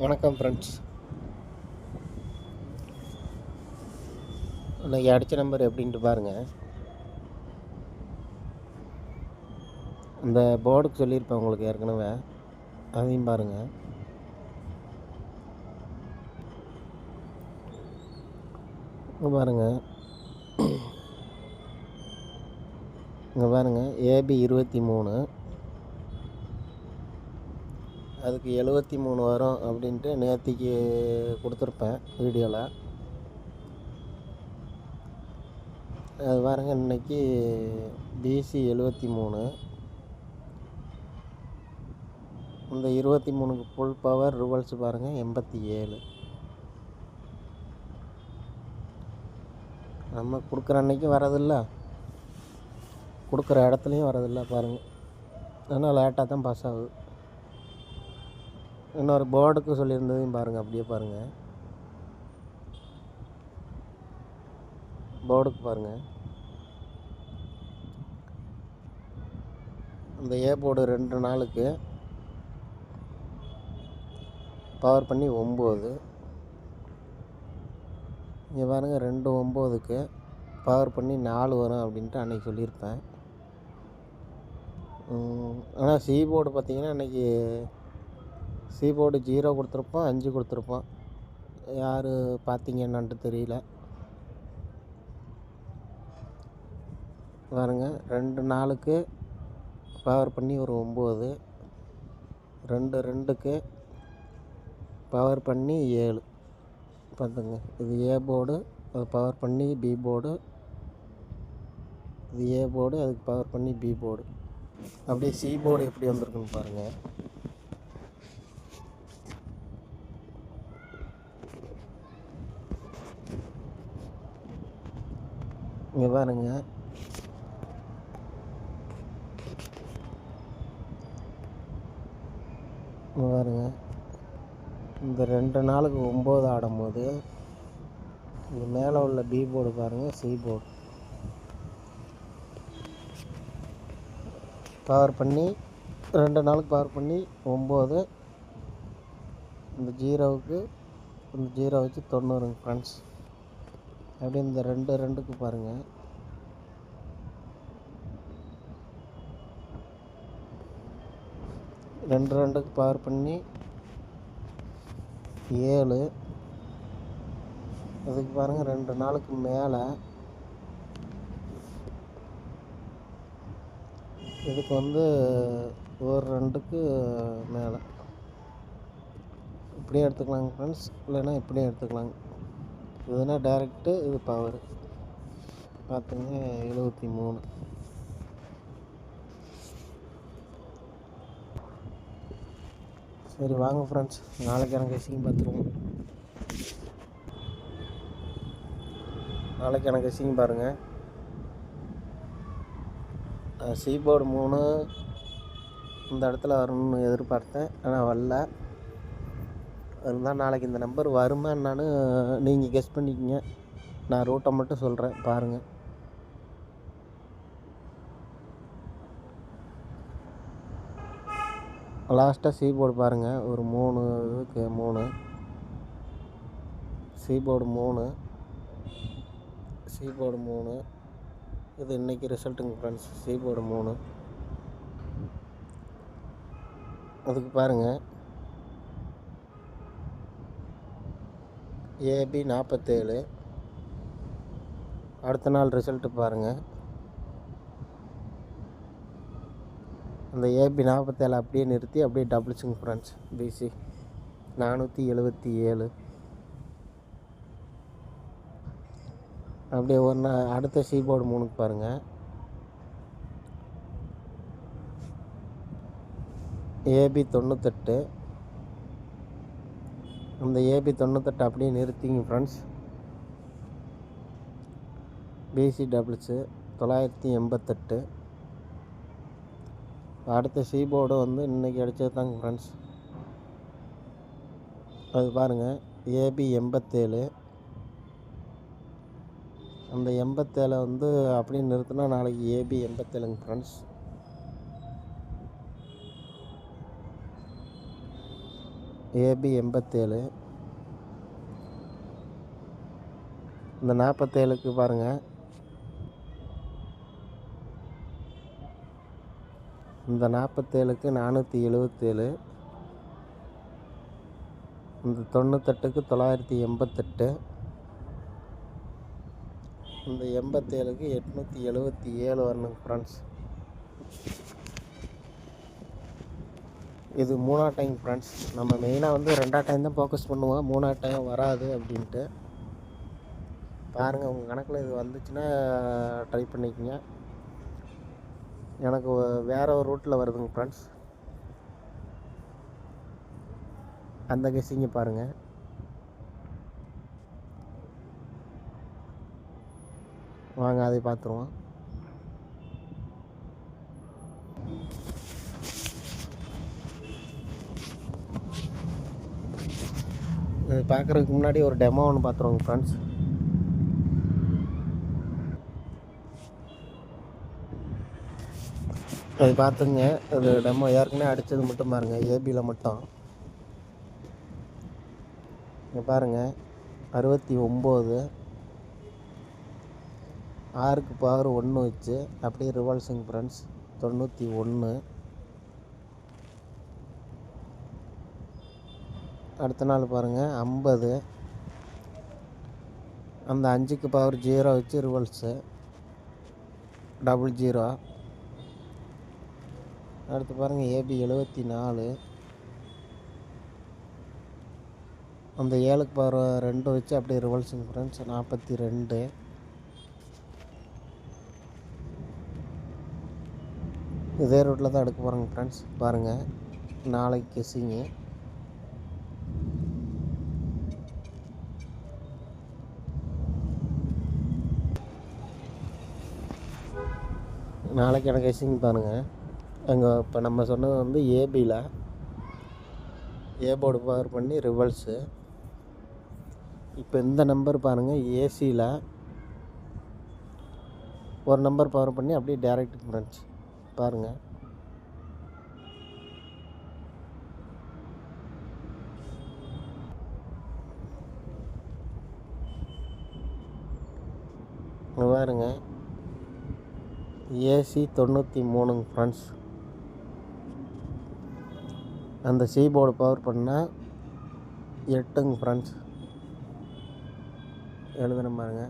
வணக்கம் ஃப்ரெண்ட்ஸ். இன்றைக்கி அடித்த நம்பர் எப்படின்ட்டு பாருங்கள். இந்த போர்டுக்கு சொல்லியிருப்பேன் உங்களுக்கு ஏற்கனவே, அதையும் பாருங்கள். பாருங்கள், இங்கே பாருங்கள், ஏபி 23, அதுக்கு 73 வரும் அப்படின்ட்டு நேற்றுக்கு கொடுத்துருப்பேன் வீடியோவில். அது பாருங்கள், இன்றைக்கி பிசி 73, இந்த 23க்கு ஃபுல் பவர் ரிவல்ஸ் பாருங்கள் 87. நம்ம கொடுக்குற அன்றைக்கி வரதில்ல, கொடுக்குற இடத்துலையும் வரதில்லை பாருங்கள். ஆனால் லேட்டாக தான் பாஸ் ஆகுது. இன்னொரு போர்டுக்கு சொல்லியிருந்ததையும் பாருங்கள், அப்படியே பாருங்கள், போர்டுக்கு பாருங்கள். இந்த ஏ போர்டு 2 நாளுக்கு பவர் பண்ணி 9. இங்கே பாருங்கள், 2/9க்கு பவர் பண்ணி 4 வரும் அப்படின்ட்டு அன்றைக்கி சொல்லியிருப்பேன். ஆனால் சி போர்டு பார்த்திங்கன்னா அன்றைக்கி சி போர்டு 0 கொடுத்துருப்போம், 5 கொடுத்துருப்போம். யார் பார்த்தீங்க என்னான்ட்டு தெரியல. பாருங்கள், 2 நாளுக்கு பவர் பண்ணி ஒரு 9, 2/2க்கு பவர் பண்ணி 7. பார்த்துங்க, இது ஏ போர்டு, அது பவர் பண்ணி பி போர்டு, இது ஏ போர்டு, அதுக்கு பவர் பண்ணி பி போர்டு. அப்படியே சி போர்டு எப்படி வந்திருக்குன்னு பாருங்கள். இங்கே பாருங்கள், பாருங்கள், இந்த 2 நாளுக்கு 9 ஆடும்போது இந்த மேலே உள்ள பி போர்டு பாருங்கள், சி போர்டு பவர் பண்ணி 2 நாளுக்கு பவர் பண்ணி 9. இந்த 0வுக்கு இந்த 0 வச்சு 90 ஃப்ரெண்ட்ஸ். அப்படியே இந்த 2/2க்கு பாருங்கள், ரெண்டு ரெண்டுக்கு பவர் பண்ணி 7. அதுக்கு பாருங்கள் 2 நாளுக்கு மேலே, இதுக்கு வந்து ஒரு 2க்கு மேலே. இப்படியே எடுத்துக்கலாங்க ஃப்ரெண்ட்ஸ், இல்லைன்னா இப்படியே எடுத்துக்கலாங்க. இதுனா டைரெக்டு, இது பவர் பார்த்துங்க 73. சரி வாங்க ஃப்ரெண்ட்ஸ், நாளைக்கு எனக்கு கெஸ்ஸிங் பார்த்துருவோம். நாளைக்கு எனக்கு கெஸ்ஸிங் பாருங்கள். சி போர்டு 3 இந்த இடத்துல வரணும்னு எதிர்பார்த்தேன், ஆனால் வரல. இருந்தால் நாளைக்கு இந்த நம்பர் வருமா என்னான்னு நீங்கள் கெஸ் பண்ணிக்கிங்க. நான் ரூட்டை மட்டும் சொல்கிறேன் பாருங்கள். லாஸ்ட்டாக சி போர்டு பாருங்கள், ஒரு 3 இதுக்கு 3 சி போர்டு 3, சி போர்டு 3. இது இன்றைக்கி ரிசல்ட்டுங்க ஃப்ரெண்ட்ஸ், சி போர்டு 3. அதுக்கு பாருங்கள், ஏபி 47. அடுத்த நாள் ரிசல்ட்டு பாருங்கள், அந்த ஏபி 47 அப்படியே நிறுத்தி அப்படியே டபுள்ஸுங்க ஃப்ரெண்ட்ஸ். பிசி 477. அப்படியே ஒரு நாள் அடுத்த சி போர்டு 3க்கு பாருங்கள், ஏபி 98. அந்த ஏபி 98 அப்படியே நிறுத்திங்க ஃப்ரெண்ட்ஸ். PC doubles 988. அடுத்த சி போர்டு வந்து இன்றைக்கி அடித்தது தாங்க ஃப்ரெண்ட்ஸ். அது பாருங்கள், ஏபி 87. அந்த 87 வந்து அப்படியே நிறுத்தினா நாளைக்கு ஏபி 87ங்க ஃப்ரெண்ட்ஸ். ஏபி 87. இந்த 47க்கு பாருங்கள், இந்த 47க்கு 477. இந்த 98க்கு 988. இந்த 87க்கு 877 வரணுங்க ஃப்ரெண்ட்ஸ். இது 3ஆவது டைம் ஃப்ரெண்ட்ஸ். நம்ம மெயினாக வந்து 2ஆவது டைம் தான் ஃபோக்கஸ் பண்ணுவோம், 3ஆவது டைம் வராது அப்படின்ட்டு. பாருங்கள், உங்கள் கணக்கில் இது வந்துச்சுன்னா ட்ரை பண்ணிக்கோங்க. எனக்கு வேறு ஒரு ரூட்டில் வருதுங்க ஃப்ரெண்ட்ஸ். அந்த கெஸ்ஸிங்க பாருங்கள். வாங்க அதை பார்த்துருவோம். இது பார்க்குறதுக்கு முன்னாடி ஒரு டெமோ ஒன்று பார்த்துருவோங்க ஃப்ரெண்ட்ஸ். அது பார்த்துங்க, அது டெமோ ஏற்கனவே அடித்தது மட்டும் பாருங்கள், ஏபியில் மட்டும். இங்கே பாருங்கள், 69, 6க்கு பவர் 1 வச்சு அப்படியே ரிவல்ஸுங்க ஃப்ரெண்ட்ஸ். 91. அடுத்த நாள் பாருங்கள் 50, அந்த 5க்கு பவர் 0 வச்சு ரிவல்ஸு 00. அடுத்து பாருங்கள் ஏபி 74, அந்த 7க்கு பவர் 2 வச்சு அப்படியே ரிவல்ஸுங்க ஃப்ரெண்ட்ஸ். 42. இதே ரூட்டில் தான் எடுக்க போகிறோங்க ஃப்ரெண்ட்ஸ். பாருங்கள், நாளைக்கு கெஸ்ஸிங்க. நாளைக்கு எனக்கு கெஸ்ஸிங் பாருங்கள். அங்கே இப்போ நம்ம சொன்னது வந்து ஏபியில் ஏ போர்டு பவர் பண்ணி ரிவல்ஸு. இப்போ இந்த நம்பர் பாருங்கள், ஏசியில் ஒரு நம்பர் பவர் பண்ணி அப்படியே டைரக்ட் ஃப்ரெண்ட்ஸ். பாருங்கள், பாருங்க ஏசி 93 ஃப்ரெண்ட்ஸ். அந்த சி போர்டு பவர் பண்ணால் 8 ஃப்ரெண்ட்ஸ். எழுதுன பாருங்க,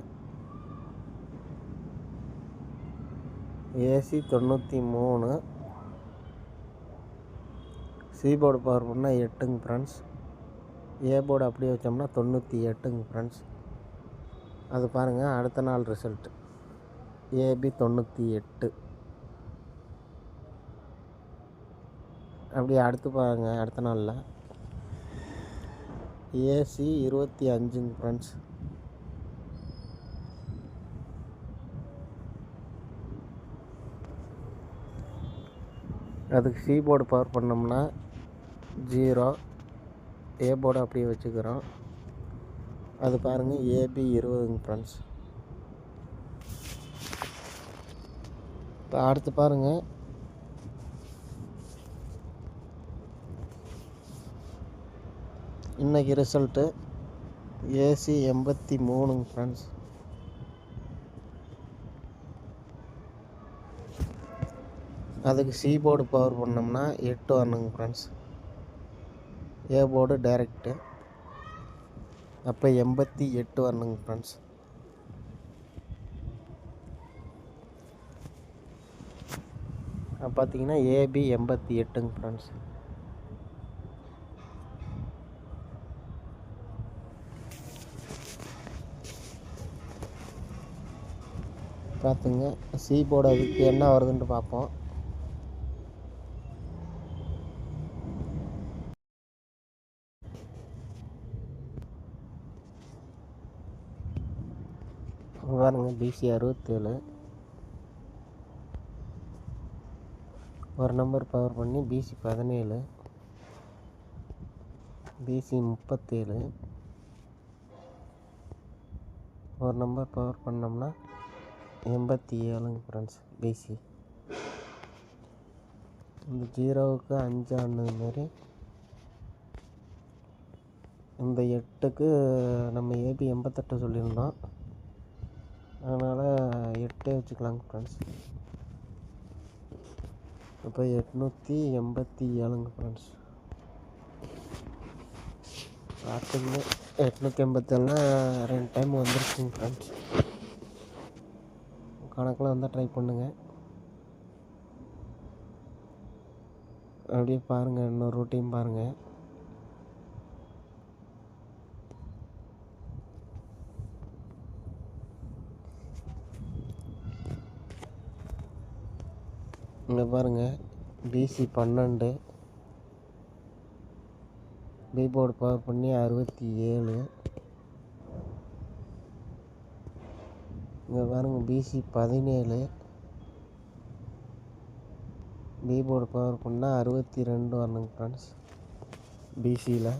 ஏசி 93, சி போர்டு பவர் பண்ணால் 8 ஃப்ரெண்ட்ஸ். ஏ போர்டு அப்படியே வச்சோம்னா 98 ஃப்ரெண்ட்ஸ். அது பாருங்கள், அடுத்த நாள் ரிசல்ட்டு ஏபி 98. அப்படியே அடுத்து பாருங்கள், அடுத்த நாளில் ஏசி 25 ஃப்ரெண்ட்ஸ். அதுக்கு சி போர்டு பவர் பண்ணோம்னா 0, ஏ போர்டு அப்படியே வச்சுக்கிறோம். அது பாருங்கள் ஏபி 20 ஃப்ரெண்ட்ஸ். இப்போ அடுத்து பாருங்கள், இன்றைக்கி ரிசல்ட்டு ஏசி 83 ஃப்ரெண்ட்ஸ். அதுக்கு சி போர்டு பவர் பண்ணோம்னா 8 வரணுங்க ஃப்ரெண்ட்ஸ். ஏ போர்டு டைரக்டு, அப்போ 88 வரணுங்க ஃப்ரெண்ட்ஸ். பார்த்தீங்கன்னா ஏபி 88 ஃப்ரெண்ட்ஸ். பார்த்துங்க, சி போர்டு அதுக்கு என்ன வருதுன்ட்டு பார்ப்போம். பாருங்க, பிசி 67, ஒரு நம்பர் பவர் பண்ணி பிசி 17, பிசி 37, ஒரு நம்பர் பவர் பண்ணோம்னா 87 ஃப்ரெண்ட்ஸ் பிசி. இந்த 0க்கு 5 ஆனது மாரி இந்த 8க்கு நம்ம ஏபி 88 சொல்லியிருந்தோம், அதனால் 8 வச்சுக்கலாங்க ஃப்ரெண்ட்ஸ். இப்போ 887ங்க ஃப்ரெண்ட்ஸ். பார்த்துங்க, 887 2 டைம் வந்துருச்சுங்க ஃப்ரெண்ட்ஸ். கணக்கில் வந்தால் ட்ரை பண்ணுங்கள். அப்படியே பாருங்கள், இன்னொரு ரூட்டையும் பாருங்கள். இங்கே பாருங்கள், பிசி 12, பி போர்டு பவர் பண்ணி 67. இங்கே பாருங்கள், பிசி 17, பி போர்டு பவர் பண்ணால் 62 வரணுங்க ஃப்ரெண்ட்ஸ். பிசியில்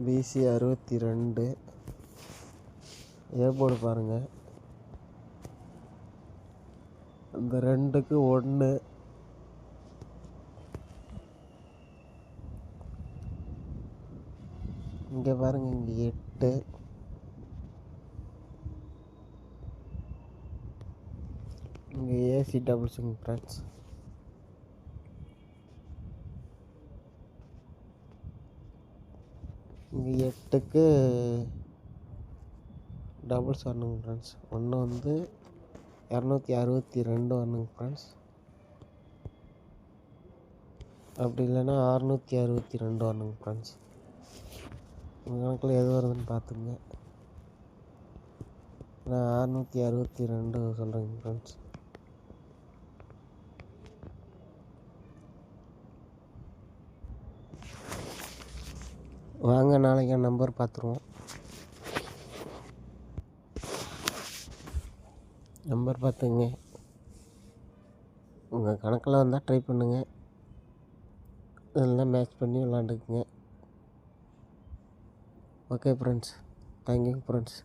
பிசி 62. ஏ போர்டு பாருங்கள், இந்த 2க்கு 1. இங்கே பாருங்கள், இங்கே 8. இங்கே ஏசி டபுள்ஸுங்க ஃப்ரெண்ட்ஸ். இங்கே 8க்கு டபுள்ஸ் வரணுங்க ஃப்ரெண்ட்ஸ். ஒன்று வந்து 262 வரணுங்க ஃப்ரெண்ட்ஸ். அப்படி இல்லைன்னா 662 வரணுங்க ஃப்ரெண்ட்ஸ். உங்கள் கணக்கில் எது வருதுன்னு பார்த்துங்க. நான் 662 சொல்கிறேங்க ஃப்ரெண்ட்ஸ். வாங்க, நாளைக்கு நம்பர் பார்த்துருவோம். நம்பர் பார்த்துங்க, உங்கள் கணக்கில் வந்தால் ட்ரை பண்ணுங்கள், இதெல்லாம் மேட்ச் பண்ணி விளாண்டுக்குங்க. Okay friends, thank you friends.